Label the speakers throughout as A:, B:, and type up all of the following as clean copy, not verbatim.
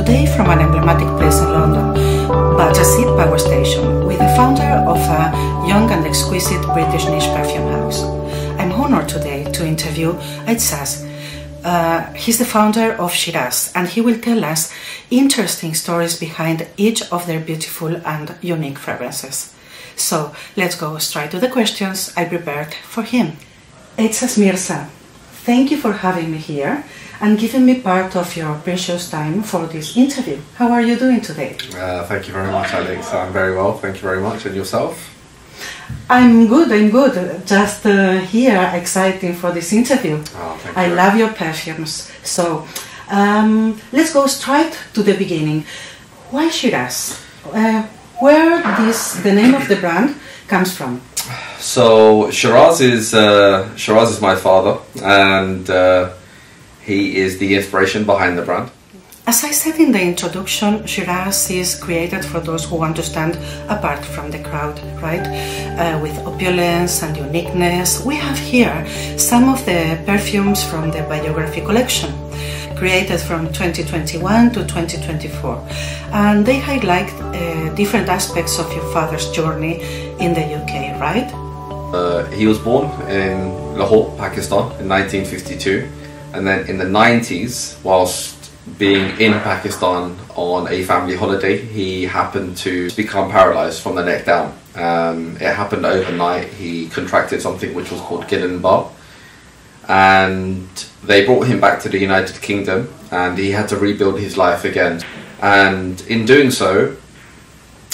A: today from an emblematic place in London, Battersea Power Station, with the founder of a young and exquisite British niche perfume house. I'm honored today to interview AITZAZ. He's the founder of SHIRAZ, and he will tell us interesting stories behind each of their beautiful and unique fragrances. So let's go straight to the questions I prepared for him. AITZAZ Mirza, thank you for having me here and giving me part of your precious time for this interview. How are you doing today?
B: Thank you very much, Alex. I'm very well, thank you very much. And yourself?
A: I'm good, I'm good. Just here, exciting for this interview.
B: Oh, thank you.
A: I love your perfumes. So, let's go straight to the beginning. Why SHIRAZ? Where the name of the brand comes from?
B: So, SHIRAZ is my father, and he is the inspiration behind the brand.
A: As I said in the introduction, SHIRAZ is created for those who want to stand apart from the crowd, right? With opulence and uniqueness. We have here some of the perfumes from the Biography Collection, created from 2021 to 2024. And they highlight different aspects of your father's journey in the UK, right?
B: He was born in Lahore, Pakistan in 1952. And then in the 90s, whilst being in Pakistan on a family holiday, he happened to become paralyzed from the neck down. It happened overnight. He contracted something which was called Guerra, and they brought him back to the United Kingdom, and he had to rebuild his life again. And in doing so,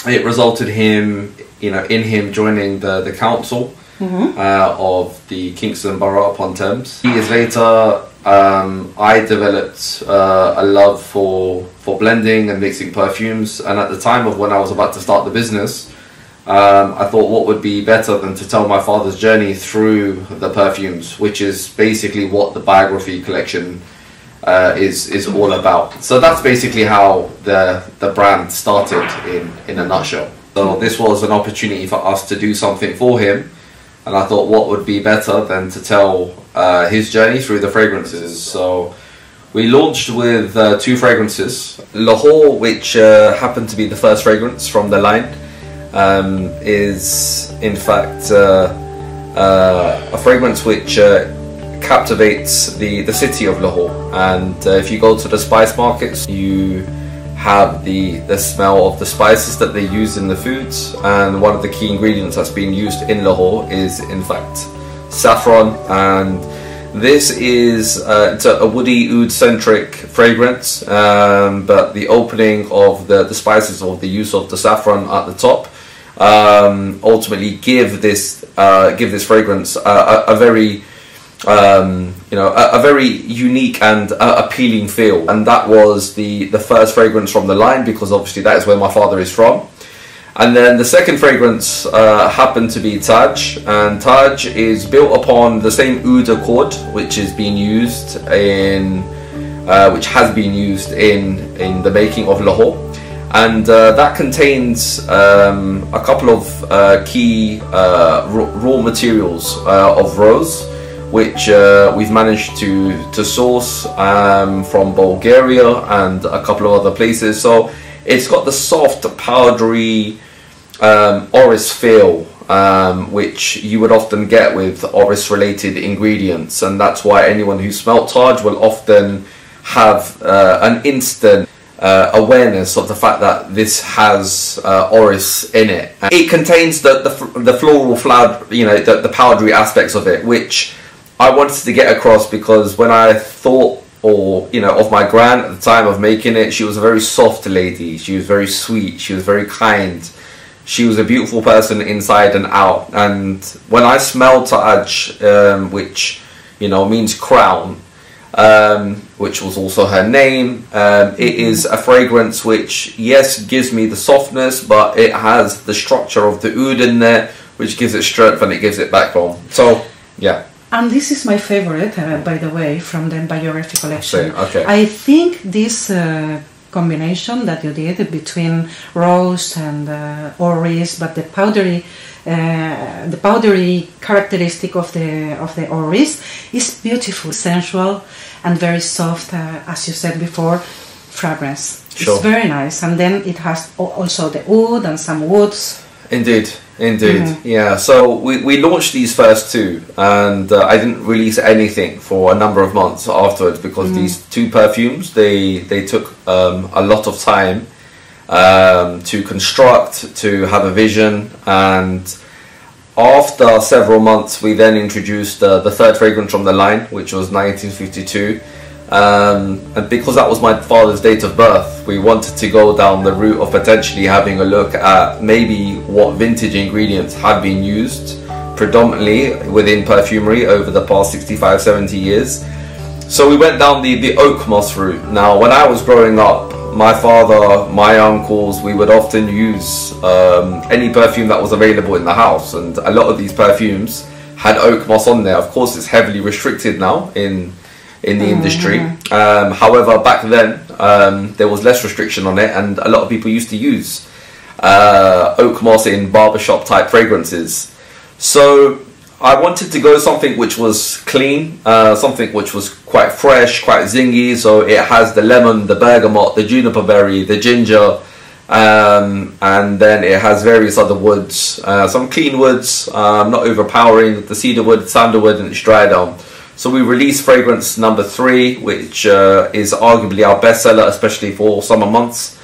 B: it resulted in him joining the council of the Kingston borough upon Thames. Years later, I developed a love for blending and mixing perfumes, and at the time of when I was about to start the business, I thought what would be better than to tell my father's journey through the perfumes, which is basically what the Biography Collection is all about. So that's basically how the brand started in a nutshell. So this was an opportunity for us to do something for him, and I thought what would be better than to tell his journey through the fragrances. So we launched with two fragrances. Lahore, which happened to be the first fragrance from the line, is in fact a fragrance which captivates the city of Lahore. And if you go to the spice markets, you have the smell of the spices that they use in the foods, and one of the key ingredients that's being used in Lahore is in fact saffron. And this is it's a woody oud centric fragrance, but the opening of the spices, or the use of the saffron at the top, ultimately give this fragrance a very a very unique and appealing feel. And that was the first fragrance from the line, because obviously that is where my father is from. And then the second fragrance happened to be Taaj, and Taaj is built upon the same oud accord which is being used which has been used in the making of Lahore. And that contains a couple of key raw materials of rose, which we've managed to source from Bulgaria and a couple of other places. So it's got the soft, powdery orris feel, which you would often get with orris related ingredients, and that's why anyone who smelt Taaj will often have an instant awareness of the fact that this has orris in it. It contains the floral flower, the powdery aspects of it, which I wanted to get across, because when I thought of my gran at the time of making it, she was a very soft lady. She was very sweet. She was very kind. She was a beautiful person inside and out. And when I smelled Taaj, which means crown, which was also her name, it is a fragrance which, yes, gives me the softness, but it has the structure of the oud in there, which gives it strength and it gives it backbone. So yeah.
A: And this is my favorite, by the way, from the Biography Collection.
B: Okay.
A: I think this combination that you did between rose and orris, but the powdery characteristic of the orris is beautiful, sensual, and very soft, as you said before. fragrance.
B: Sure.
A: It's very nice, and then it has also the oud and some woods.
B: Indeed, indeed. Yeah, so we launched these first two, and I didn't release anything for a number of months afterwards because these two perfumes, they took a lot of time to construct, to have a vision, and after several months we then introduced the third fragrance from the line, which was 1952. And because that was my father's date of birth, we wanted to go down the route of potentially having a look at maybe what vintage ingredients have been used predominantly within perfumery over the past 65-70 years. So we went down the oak moss route. Now, when I was growing up, my father, my uncles, we would often use any perfume that was available in the house, and a lot of these perfumes had oak moss on there. Of course, it's heavily restricted now in the industry. However, back then there was less restriction on it, and a lot of people used to use oak moss in barbershop type fragrances. So I wanted to go something which was clean, something which was quite fresh, quite zingy. So it has the lemon, the bergamot, the juniper berry, the ginger, and then it has various other woods, some clean woods, not overpowering, the cedar wood, sandalwood, and it's dry down. So we released fragrance number 3, which is arguably our bestseller, especially for summer months.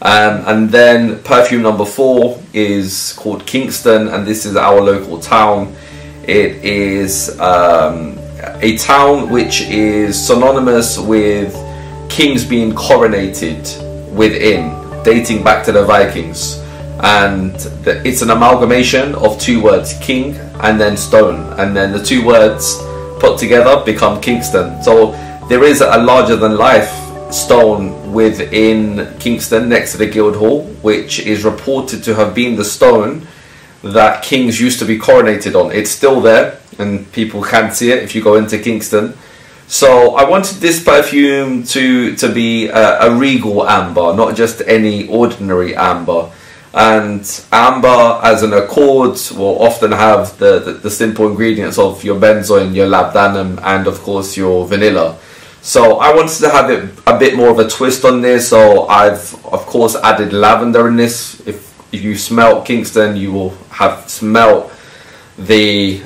B: And then perfume number 4 is called Kingston, and this is our local town. It is a town which is synonymous with kings being coronated within, dating back to the Vikings. And it's an amalgamation of 2 words, king and then stone, and then the 2 words put together become Kingston. So there is a larger than life stone within Kingston next to the Guildhall, which is reported to have been the stone that kings used to be coronated on. It's still there and people can see it if you go into Kingston. So I wanted this perfume to be a regal amber, not just any ordinary amber. And amber as an accord will often have the simple ingredients of your benzoin, your labdanum, and of course your vanilla. So I wanted to have it a bit more of a twist on this, so I've of course added lavender in this. If you smell Kingston, you will have smelt the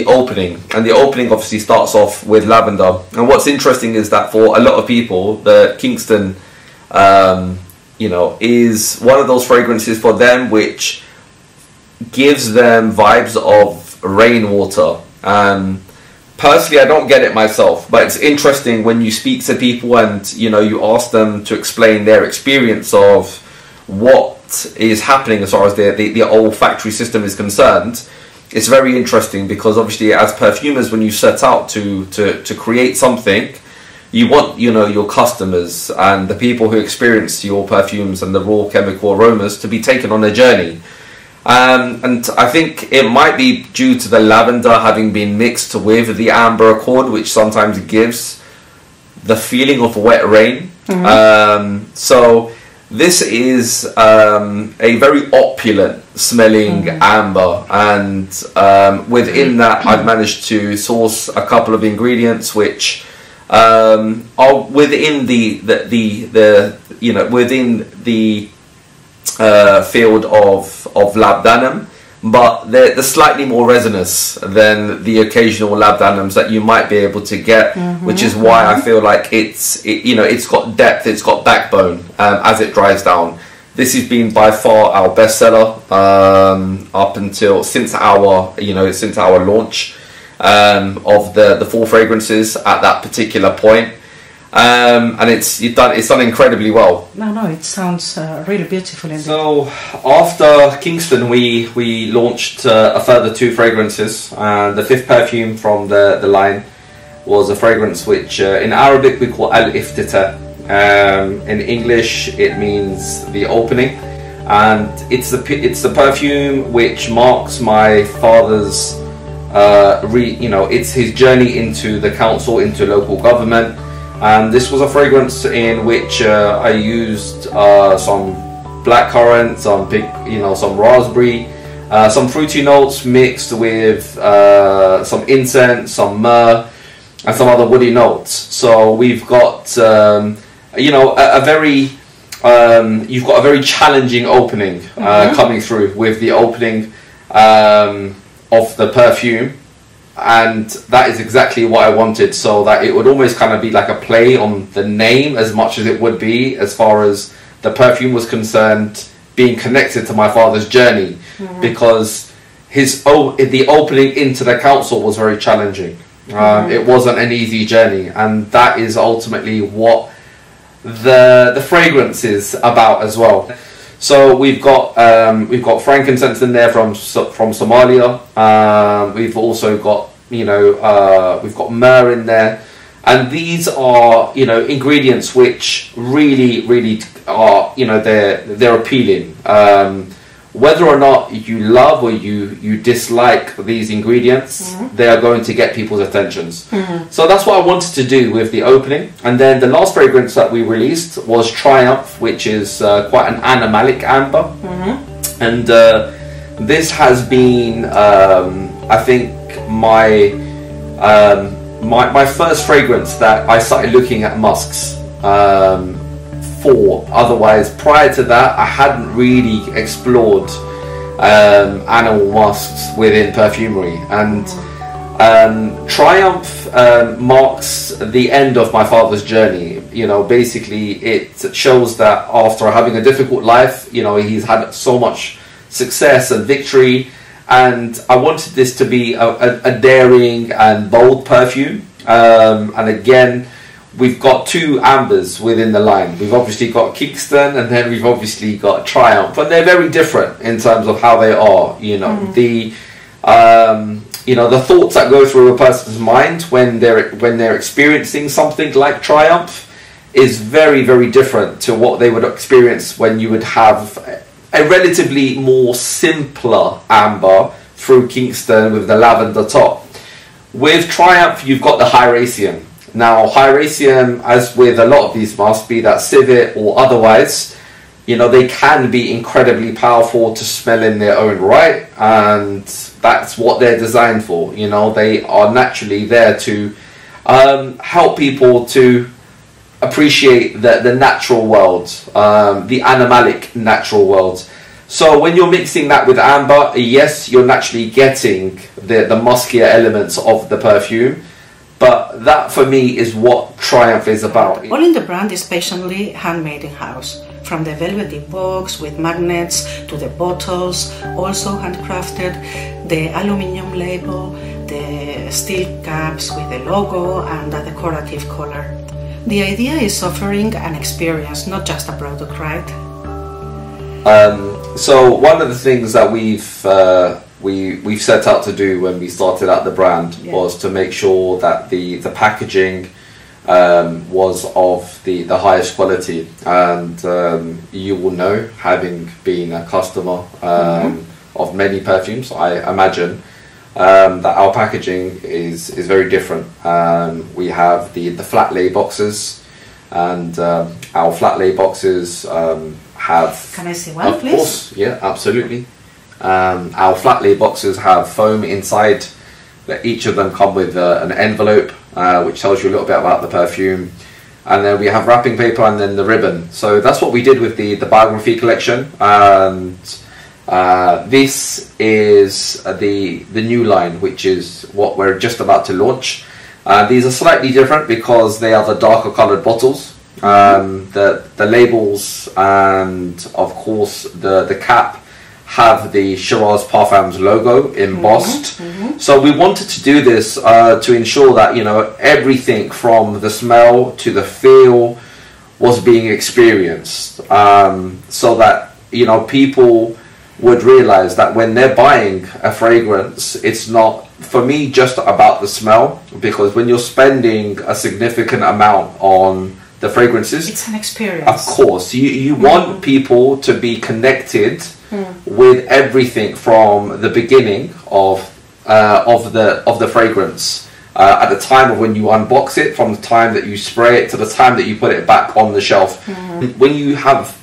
B: opening, and the opening obviously starts off with lavender. And what's interesting is that for a lot of people, the Kingston is one of those fragrances for them which gives them vibes of rainwater. Personally, I don't get it myself, but it's interesting when you speak to people and you ask them to explain their experience of what is happening as far as the olfactory system is concerned. It's very interesting because obviously as perfumers, when you set out to create something, you want your customers and the people who experience your perfumes and the raw chemical aromas to be taken on a journey. And I think it might be due to the lavender having been mixed with the amber accord, which sometimes gives the feeling of wet rain. So this is a very opulent smelling amber, and within that I've managed to source a couple of ingredients which are within within the field of labdanum, but they're slightly more resinous than the occasional labdanums that you might be able to get, which is why I feel like it's got depth, it's got backbone as it dries down. This has been by far our bestseller up until since our launch of the 4 fragrances at that particular point. And it's done incredibly well. No, it sounds really beautiful indeed. So after Kingston, we launched a further 2 fragrances, and the 5th perfume from the line was a fragrance which in Arabic we call al-iftita. In English it means the opening, and it's the perfume which marks my father's it's his journey into the council, into local government. And this was a fragrance in which I used some blackcurrant, some raspberry, some fruity notes mixed with some incense, some myrrh, and some other woody notes. So we've got you know, a very you've got a very challenging opening coming through with the opening of the perfume, and that is exactly what I wanted, so that it would almost kind of be like a play on the name as much as it would be as far as the perfume was concerned, being connected to my father's journey, because the opening into the council was very challenging. It wasn't an easy journey, and that is ultimately what the fragrance is about as well. So we've got frankincense in there from Somalia. We've also got, you know, we've got myrrh in there, and these are, you know, ingredients which really are, you know, they're appealing. Whether or not you love or you dislike these ingredients, they are going to get people's attentions. So that's what I wanted to do with the opening. And then the last fragrance that we released was Triumph, which is quite an animalic amber. And this has been, I think, my first fragrance that I started looking at musks for. Otherwise, prior to that, I hadn't really explored animal musks within perfumery. And Triumph marks the end of my father's journey. You know, basically it shows that after having a difficult life, you know, he's had so much success and victory, and I wanted this to be a daring and bold perfume. And again, we've got two ambers within the line. We've obviously got Kingston, and then we've obviously got Triumph, but they're very different in terms of how they are. You know, you know, the thoughts that go through a person's mind when they're experiencing something like Triumph is very different to what they would experience when you would have a relatively more simpler amber through Kingston with the lavender top. With Triumph, you've got the Hieracium. Now, Hieracium, as with a lot of these musks, be that civet or otherwise, you know, they can be incredibly powerful to smell in their own right, and that's what they're designed for. You know, they are naturally there to help people to appreciate the natural world, the animalic natural world. So when you're mixing that with amber, yes, you're naturally getting the muskier elements of the perfume. But that, for me, is what Triumph is about.
A: All in the brand is patiently handmade in-house. From the velvety box with magnets to the bottles, also handcrafted, the aluminium label, the steel caps with the logo and the decorative color. The idea is offering an experience, not just a product, right?
B: So one of the things that we've set out to do when we started out the brand was to make sure that the packaging was of the highest quality, and you will know, having been a customer of many perfumes, I imagine that our packaging is very different. We have the flat lay boxes, and our flat lay boxes have...
A: Can I see one, please?
B: Of course, yeah, absolutely. Our flat lay boxes have foam inside. Each of them come with an envelope which tells you a little bit about the perfume, and then we have wrapping paper and then the ribbon. So that's what we did with the Biography Collection, and this is the new line, which is what we're just about to launch. These are slightly different because they are the darker coloured bottles. The labels and of course the cap have the SHIRAZ Parfums logo embossed. So we wanted to do this to ensure that, you know, everything from the smell to the feel was being experienced, so that, you know, people would realize that when they're buying a fragrance, it's not, for me, just about the smell, because when you're spending a significant amount on the fragrances,
A: it's an experience. Of
B: course, you want people to be connected with everything from the beginning of the fragrance, at the time of when you unbox it, from the time that you spray it to the time that you put it back on the shelf. When you have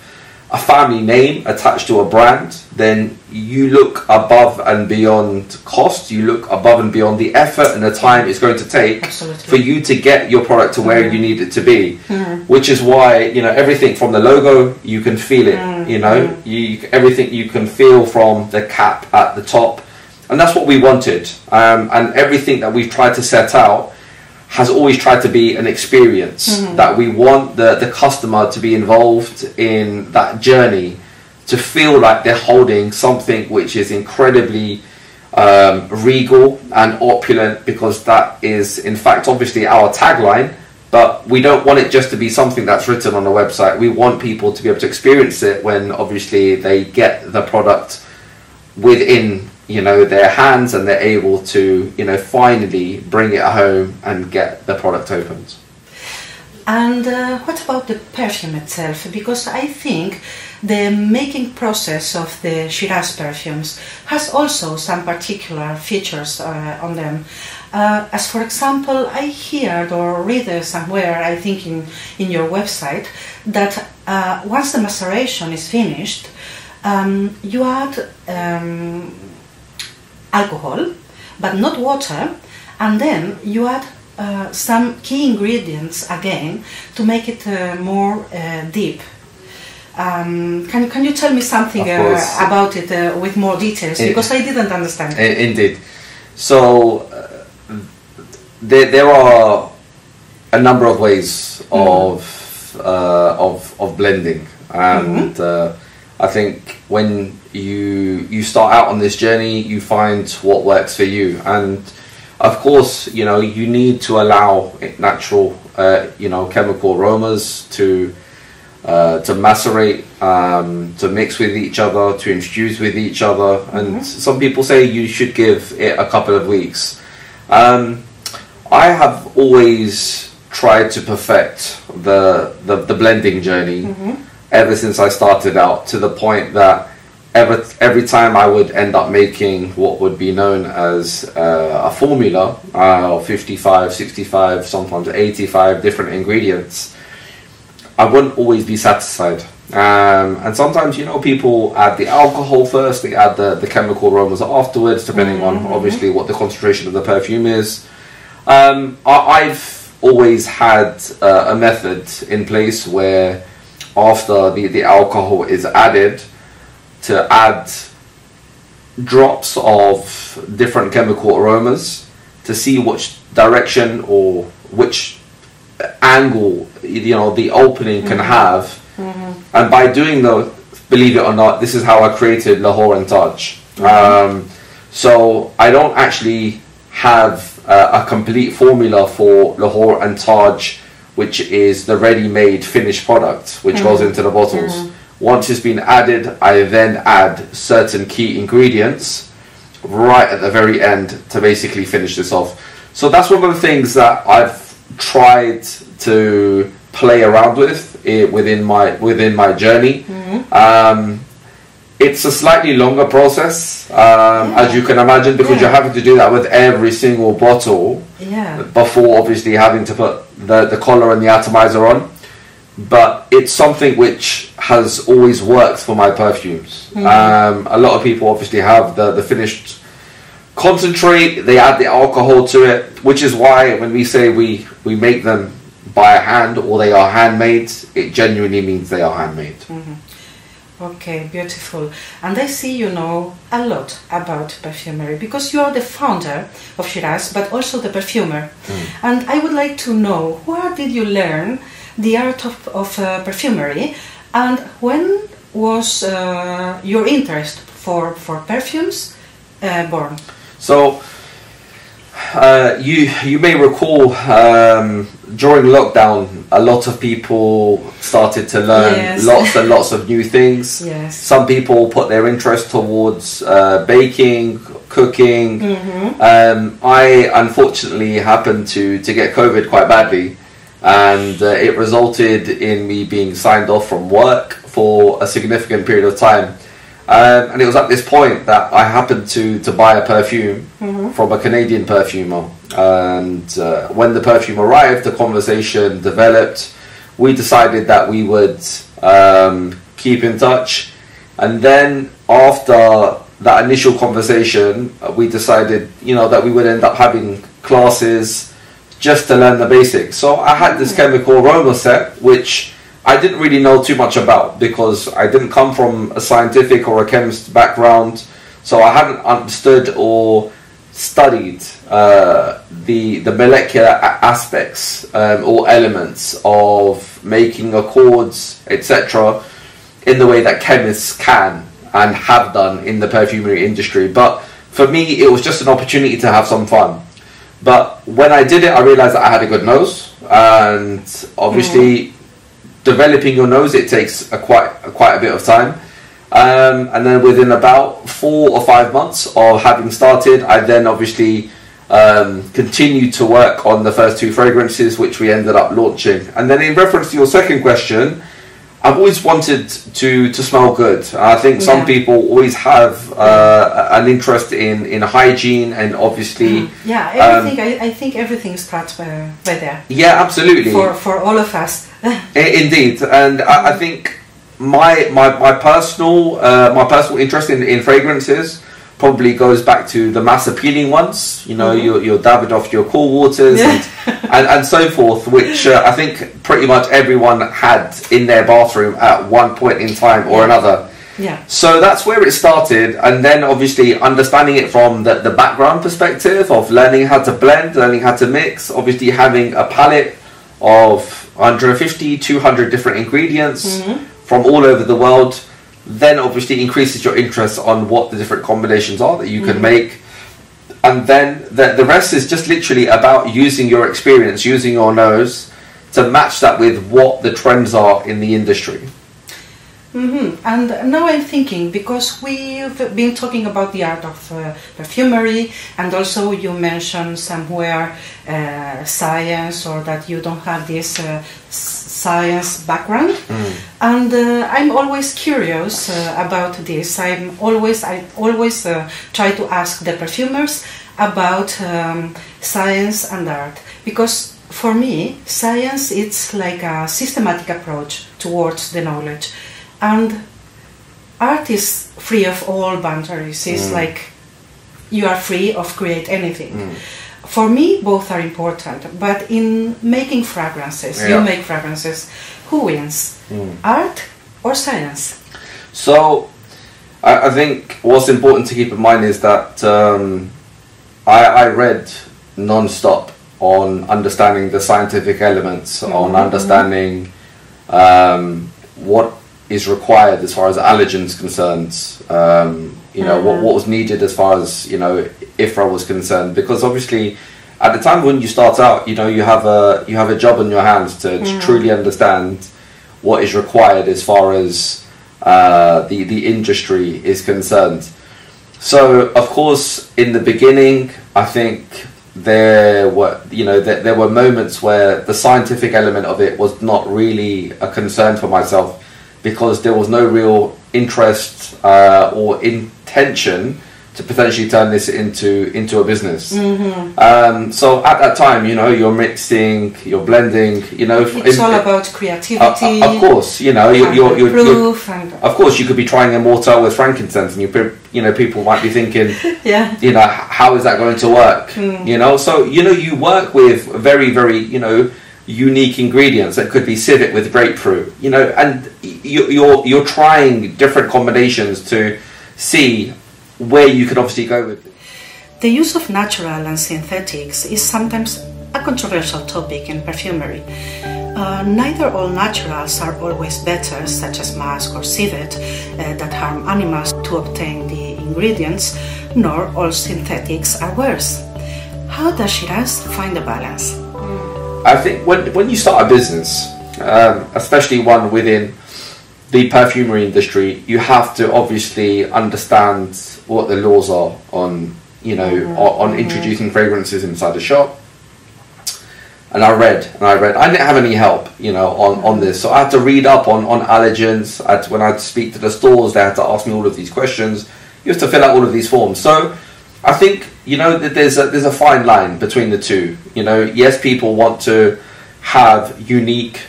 B: a family name attached to a brand, then you look above and beyond cost, you look above and beyond the effort and the time it's going to take for you to get your product to where you need it to be. Which is why, you know, everything from the logo, you can feel it, you know, everything you can feel from the cap at the top. And that's what we wanted. And everything that we've tried to set out has always tried to be an experience, that we want the customer to be involved in that journey, to feel like they're holding something which is incredibly regal and opulent, because that is in fact obviously our tagline, but we don't want it just to be something that's written on the website. We want people to be able to experience it when obviously they get the product within, you know, their hands, and they're able to, you know, finally bring it home and get the product opened.
A: And what about the perfume itself? Because I think the making process of the SHIRAZ perfumes has also some particular features on them. As for example, I heard or read somewhere, I think in your website, that once the maceration is finished, you add alcohol, but not water, and then you add some key ingredients again to make it more deep. Can you tell me something about it with more details, because I didn't understand it.
B: Indeed. So there are a number of ways of blending, and I think when you start out on this journey, you find what works for you. And of course, you know, you need to allow natural, you know, chemical aromas to macerate, to mix with each other, to infuse with each other. And some people say you should give it a couple of weeks. I have always tried to perfect the blending journey ever since I started out, to the point that every time I would end up making what would be known as a formula of 55, 65, sometimes 85 different ingredients, I wouldn't always be satisfied. And sometimes, you know, people add the alcohol first, they add the chemical aromas afterwards, depending on obviously what the concentration of the perfume is. I've always had a method in place where after the alcohol is added, to add drops of different chemical aromas to see which direction or which angle, you know, the opening can have. And by doing that, believe it or not, this is how I created Lahore and Taaj. So I don't actually have a complete formula for Lahore and Taaj, which is the ready-made finished product which goes into the bottles. Once it's been added, I then add certain key ingredients right at the very end to basically finish this off. So that's one of the things that I've tried to play around with within my journey. It's a slightly longer process, as you can imagine, because you're having to do that with every single bottle before obviously having to put the collar and the atomizer on. But it's something which has always worked for my perfumes. A lot of people obviously have the finished concentrate, they add the alcohol to it, which is why when we say we make them by hand or they are handmade, it genuinely means they are handmade.
A: Okay, beautiful. And I see you know a lot about perfumery, because you are the founder of SHIRAZ, but also the perfumer. And I would like to know, where did you learn the art of perfumery, and when was your interest for perfumes born? So
B: you may recall during lockdown, a lot of people started to learn lots and lots of new things. Some people put their interest towards baking, cooking. I unfortunately happened to get COVID quite badly, and it resulted in me being signed off from work for a significant period of time. And it was at this point that I happened to buy a perfume from a Canadian perfumer. And when the perfume arrived, the conversation developed. We decided that we would keep in touch. And then after that initial conversation, we decided, you know, that we would end up having classes just to learn the basics. So I had this chemical aroma set, which I didn't really know too much about because I didn't come from a scientific or a chemist background. So I hadn't understood or studied the molecular aspects or elements of making accords, etc., in the way that chemists can and have done in the perfumery industry. But for me, it was just an opportunity to have some fun. But when I did it, I realized that I had a good nose, and obviously developing your nose, it takes quite a bit of time. And then within about 4 or 5 months of having started, I then obviously continued to work on the first 2 fragrances, which we ended up launching. And then in reference to your second question, I've always wanted to smell good. I think some people always have an interest in hygiene, and obviously
A: everything. I think everything starts by there.
B: Yeah, absolutely.
A: For all of us.
B: Indeed, and I think my personal interest in fragrances probably goes back to the mass appealing ones, you know, your Davidoff, your Cool Waters, and so forth, which I think pretty much everyone had in their bathroom at one point in time or another.
A: Yeah.
B: So that's where it started, and then obviously understanding it from the background perspective of learning how to blend, learning how to mix, obviously having a palette of 150, 200 different ingredients from all over the world, then obviously increases your interest on what the different combinations are that you can make. And then the rest is just literally about using your experience, using your nose to match that with what the trends are in the industry.
A: And now I'm thinking, because we've been talking about the art of perfumery, and also you mentioned somewhere science, or that you don't have this science background, and I'm always curious about this. I always try to ask the perfumers about science and art, because for me science, it's like a systematic approach towards the knowledge, and art is free of all boundaries. It's like you are free of create anything. For me, both are important, but in making fragrances, you make fragrances, who wins? Art or science?
B: So I think what's important to keep in mind is that I read non-stop on understanding the scientific elements, on understanding what is required as far as allergens concerned, you know, what was needed as far as, you know, IFRA was concerned, because obviously at the time when you start out, you know, you have a job on your hands to truly understand what is required as far as the industry is concerned. So of course in the beginning, I think there were moments where the scientific element of it was not really a concern for myself, because there was no real interest or intention to potentially turn this into a business. So at that time, you know, you're mixing, you're blending, you know,
A: it's all about creativity.
B: Of course, you know, of course you could be trying a mortar with frankincense, and you know, people might be thinking, you know, how is that going to work? You know, so you know, you work with very, very, you know, unique ingredients that could be civet with grapefruit, you know, and you're trying different combinations to see where you could obviously go with it.
A: The use of natural and synthetics is sometimes a controversial topic in perfumery. Neither all naturals are always better, such as musk or civet, that harm animals to obtain the ingredients, nor all synthetics are worse. How does Shiraz find a balance?
B: I think when you start a business, especially one within the perfumery industry, you have to obviously understand what the laws are on, you know, on introducing fragrances inside the shop. And I read. I didn't have any help, you know, on this, so I had to read up on allergens. When I'd speak to the stores, they had to ask me all of these questions. You have to fill out all of these forms. So I think, you know, that there's a fine line between the two. You know, yes, people want to have unique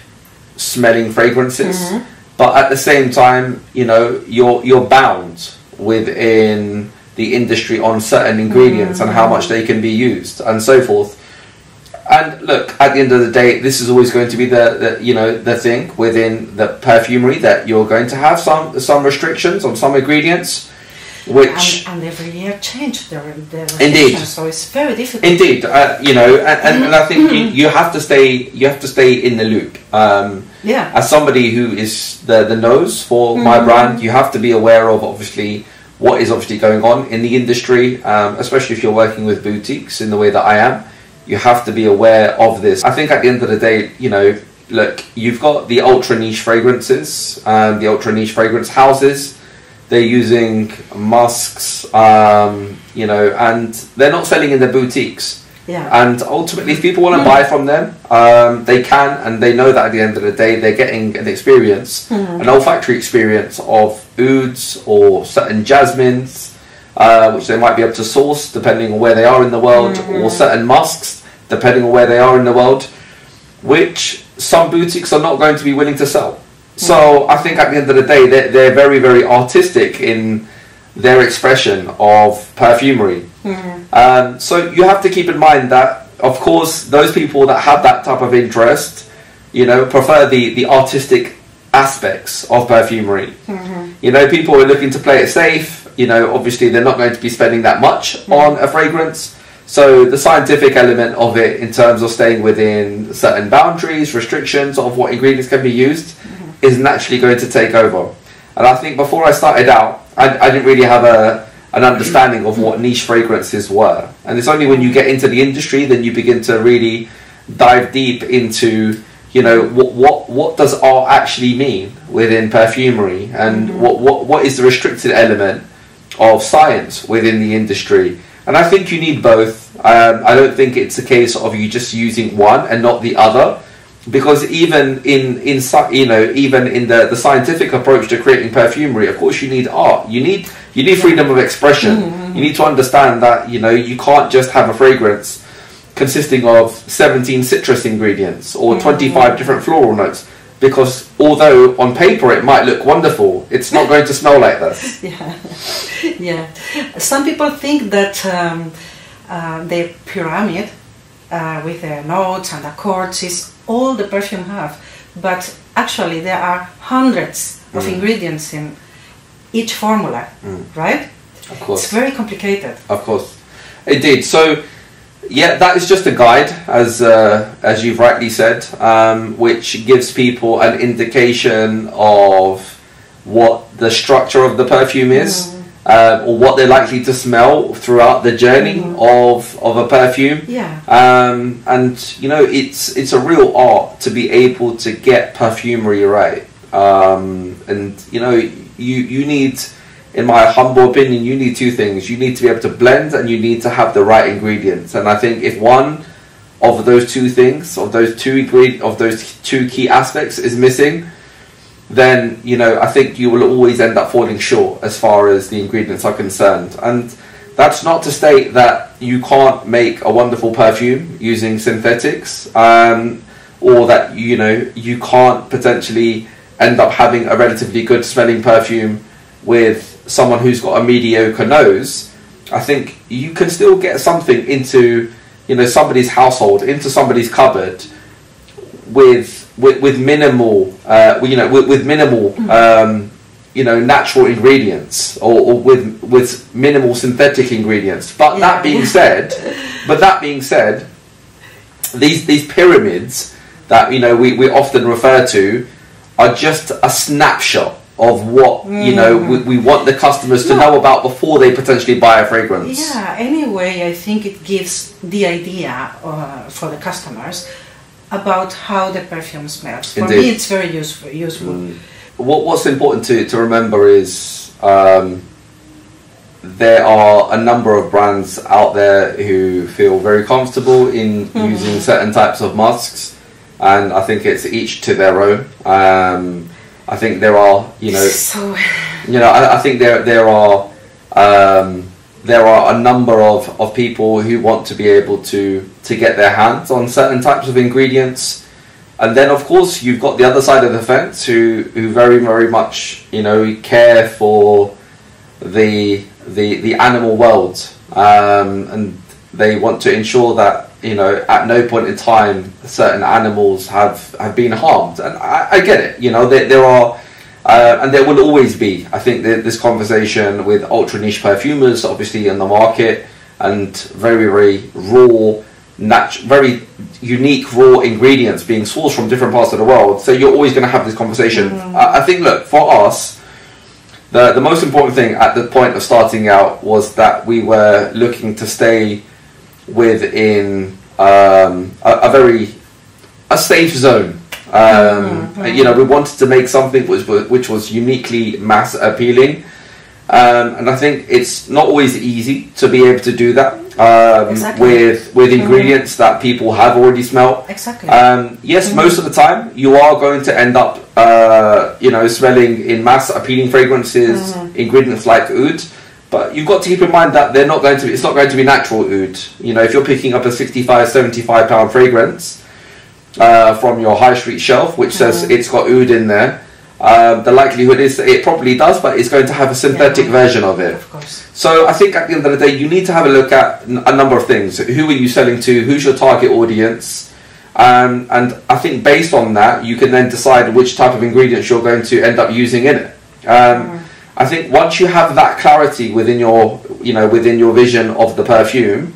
B: smelling fragrances, but at the same time, you know, you're bound within the industry on certain ingredients and how much they can be used and so forth. And look, at the end of the day, this is always going to be the you know, the thing within the perfumery, that you're going to have some restrictions on some ingredients, which
A: and every year change the
B: indeed,
A: so it's very difficult.
B: Indeed, you know, and I think you have to stay in the loop.
A: Yeah.
B: As somebody who is the nose for my brand, you have to be aware of obviously what is obviously going on in the industry, especially if you're working with boutiques in the way that I am. You have to be aware of this. I think at the end of the day, you know, look, you've got the ultra niche fragrances, the ultra niche fragrance houses. They're using musks, you know, and they're not selling in their boutiques.
A: Yeah.
B: And ultimately, if people want to buy from them, they can, and they know that at the end of the day, they're getting an experience, an olfactory experience of ouds or certain jasmines, which they might be able to source depending on where they are in the world, or certain musks depending on where they are in the world, which some boutiques are not going to be willing to sell. So I think at the end of the day, they're very, very artistic in their expression of perfumery. So you have to keep in mind that, of course, those people that have that type of interest, you know, prefer the artistic aspects of perfumery. You know, people are looking to play it safe. You know, obviously they're not going to be spending that much on a fragrance. So the scientific element of it, in terms of staying within certain boundaries, restrictions of what ingredients can be used, is naturally going to take over. And I think before I started out, I didn't really have an understanding of what niche fragrances were. And it's only when you get into the industry then you begin to really dive deep into, you know, what does art actually mean within perfumery, and what is the restricted element of science within the industry. And I think you need both. I don't think it's a case of you just using one and not the other, because even in you know, even in the scientific approach to creating perfumery, of course you need art, you need freedom of expression. You need to understand that, you know, you can't just have a fragrance consisting of 17 citrus ingredients or 25 different floral notes, because although on paper it might look wonderful, it's not going to smell like this.
A: Yeah. Some people think that the pyramid with the notes and the chords is all the perfume have, but actually there are hundreds of ingredients in each formula, right?
B: Of course.
A: It's very complicated.
B: Of course. Indeed. So yeah, that is just a guide, as you've rightly said, which gives people an indication of what the structure of the perfume is, or what they're likely to smell throughout the journey of a perfume.
A: Yeah.
B: And you know, it's a real art to be able to get perfumery right. And you know, you need, in my humble opinion, you need two things. You need to be able to blend, and you need to have the right ingredients. And I think if one of those two things, of those two key aspects is missing, then, you know, I think you will always end up falling short as far as the ingredients are concerned. And that's not to state that you can't make a wonderful perfume using synthetics, or that, you know, you can't potentially end up having a relatively good smelling perfume with someone who's got a mediocre nose. I think you can still get something into, you know, somebody's household, into somebody's cupboard with minimal, you know, with minimal, you know, natural ingredients, or with minimal synthetic ingredients. But that being said, these pyramids that, you know, we often refer to are just a snapshot of what, you know, we want the customers to know about before they potentially buy a fragrance.
A: Yeah, anyway, I think it gives the idea for the customers about how the perfume smells. For me, it's very useful.
B: What's important to remember is there are a number of brands out there who feel very comfortable in using certain types of musks, and I think it's each to their own. I think there are, you know, I think there are a number of people who want to be able to get their hands on certain types of ingredients, And then of course you've got the other side of the fence who very, very much, you know, care for the animal world, and they want to ensure that, you know, at no point in time certain animals have been harmed. And I get it, you know, there are and there will always be, I think, this conversation with ultra niche perfumers obviously in the market, and very, very raw, very unique raw ingredients being sourced from different parts of the world. So you're always going to have this conversation. I think, look, for us, the most important thing at the point of starting out was that we were looking to stay within a safe zone. You know, we wanted to make something which was uniquely mass appealing, and I think it's not always easy to be able to do that with ingredients that people have already smelt. Yes, most of the time you are going to end up you know, smelling in mass appealing fragrances ingredients like oud, but you've got to keep in mind that they're not going to be, it's not going to be natural oud. You know, if you're picking up a 65-75 pound fragrance from your high street shelf which says it's got oud in there, the likelihood is that it probably does, but it's going to have a synthetic version of it. Of course. So I think at the end of the day you need to have a look at a number of things. Who are you selling to? Who's your target audience? And I think based on that you can then decide which type of ingredients you're going to end up using in it. I think once you have that clarity within your, you know, within your vision of the perfume,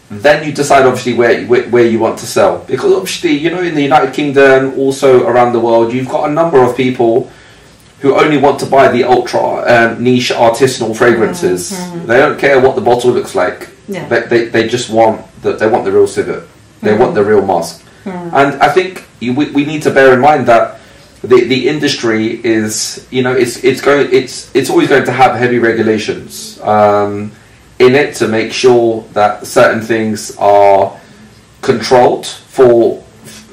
B: then you decide obviously where you want to sell. Because obviously, you know, in the United Kingdom, also around the world, you've got a number of people who only want to buy the ultra niche artisanal fragrances. They don't care what the bottle looks like. They just want the real civet. They want the real musk. And I think we need to bear in mind that the industry is, you know, it's always going to have heavy regulations in it to make sure that certain things are controlled for,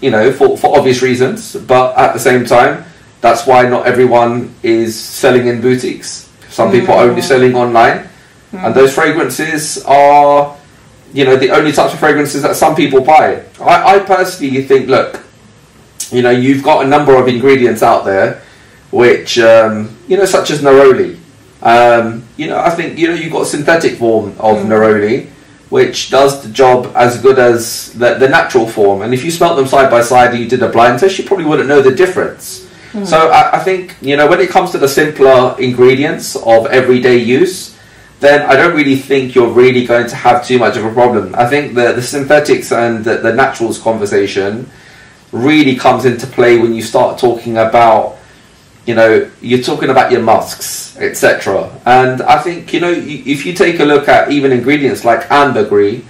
B: you know, for obvious reasons. But at the same time, that's why not everyone is selling in boutiques. Some people are only selling online, and those fragrances are, you know, the only types of fragrances that some people buy. I personally think, look, you know, you've got a number of ingredients out there which, you know, such as neroli. You know, I think, you know, you've got a synthetic form of neroli which does the job as good as the natural form. And if you smelt them side by side and you did a blind test, you probably wouldn't know the difference. So I think, you know, when it comes to the simpler ingredients of everyday use, then I don't really think you're really going to have too much of a problem. I think the synthetics and the naturals conversation really comes into play when you start talking about, you know, you're talking about your musks, etc. And I think, you know, if you take a look at even ingredients like ambergris,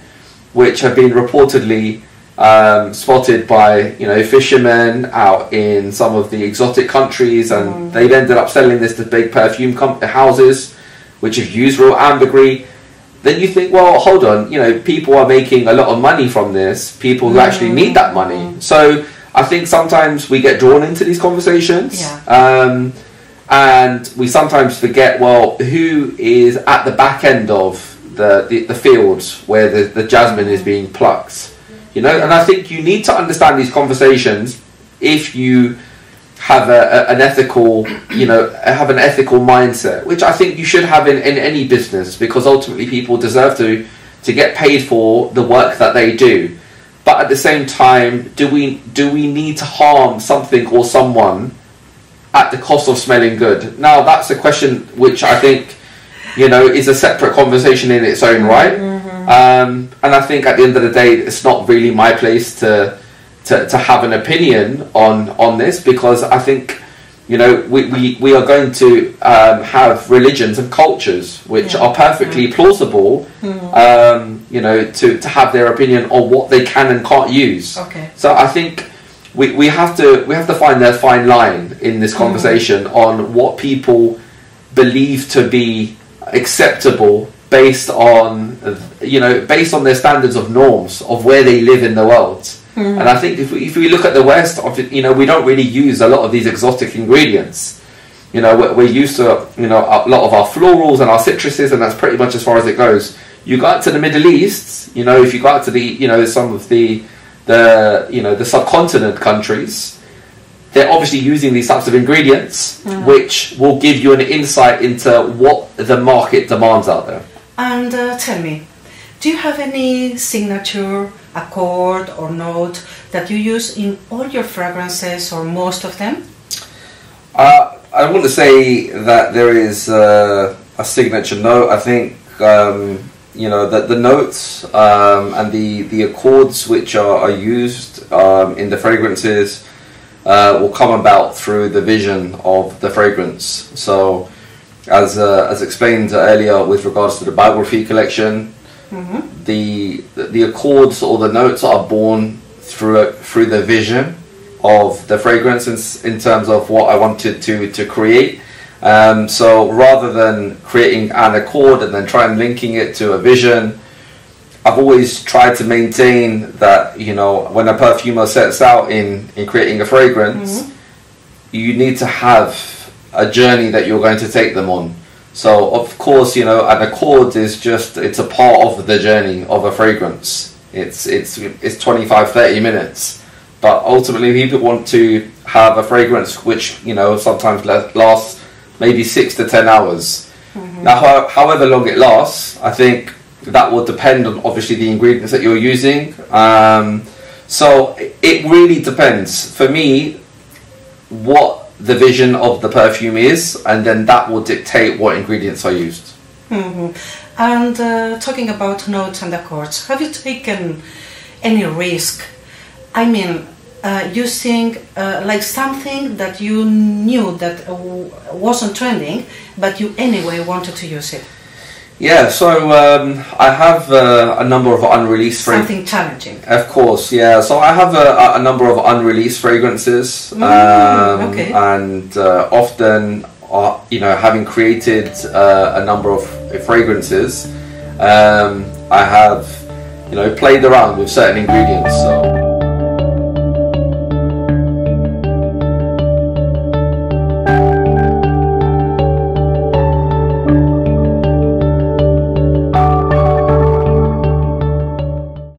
B: which have been reportedly spotted by, you know, fishermen out in some of the exotic countries, and they've ended up selling this to big perfume houses which have used real ambergris, then you think, well, hold on, you know, people are making a lot of money from this, people who actually need that money. So I think sometimes we get drawn into these conversations, and we sometimes forget, well, who is at the back end of the fields where the jasmine is being plucked, you know. And I think you need to understand these conversations if you have an ethical, you know, have an ethical mindset, which I think you should have in any business, because ultimately people deserve to get paid for the work that they do. But at the same time, do we need to harm something or someone at the cost of smelling good? Now, that's a question which I think, you know, is a separate conversation in its own right. And I think at the end of the day, it's not really my place to have an opinion on this, because I think, you know, we are going to have religions and cultures which are perfectly plausible, you know, to have their opinion on what they can and can't use. So I think we have to find their fine line in this conversation on what people believe to be acceptable based on, you know, based on their standards of norms of where they live in the world. And I think if we look at the West, you know, we don't really use a lot of these exotic ingredients. You know, we're used to, you know, a lot of our florals and our citruses, and that's pretty much as far as it goes. You go out to the Middle East, you know, if you go out to the, you know, some of the the subcontinent countries, they're obviously using these types of ingredients, which will give you an insight into what the market demands out there.
A: And tell me, do you have any signature, accord or note that you use in all your fragrances or most of them?
B: I wouldn't say that there is a signature note. I think the notes and the accords which are used in the fragrances will come about through the vision of the fragrance. So as explained earlier with regards to the Biography Collection, the accords or the notes are born through the vision of the fragrance in terms of what I wanted to create. So rather than creating an accord and then try and linking it to a vision, I've always tried to maintain that, when a perfumer sets out in creating a fragrance, you need to have a journey that you're going to take them on. So of course, an accord is it's a part of the journey of a fragrance. It's 25-30 minutes. But ultimately, people want to have a fragrance which, sometimes lasts maybe 6 to 10 hours. Now, however long it lasts, I think that will depend on obviously the ingredients that you're using. So it really depends. For me, what the vision of the perfume is, and then that will dictate what ingredients are used.
A: And talking about notes and accords, have you taken any risk? I mean, using like something that you knew that wasn't trending, but you anyway wanted to use it.
B: Yeah, so I have a number of unreleased
A: something challenging.
B: Of course, yeah. So I have a number of unreleased fragrances,
A: okay.
B: And often, having created a number of fragrances, I have, played around with certain ingredients. So.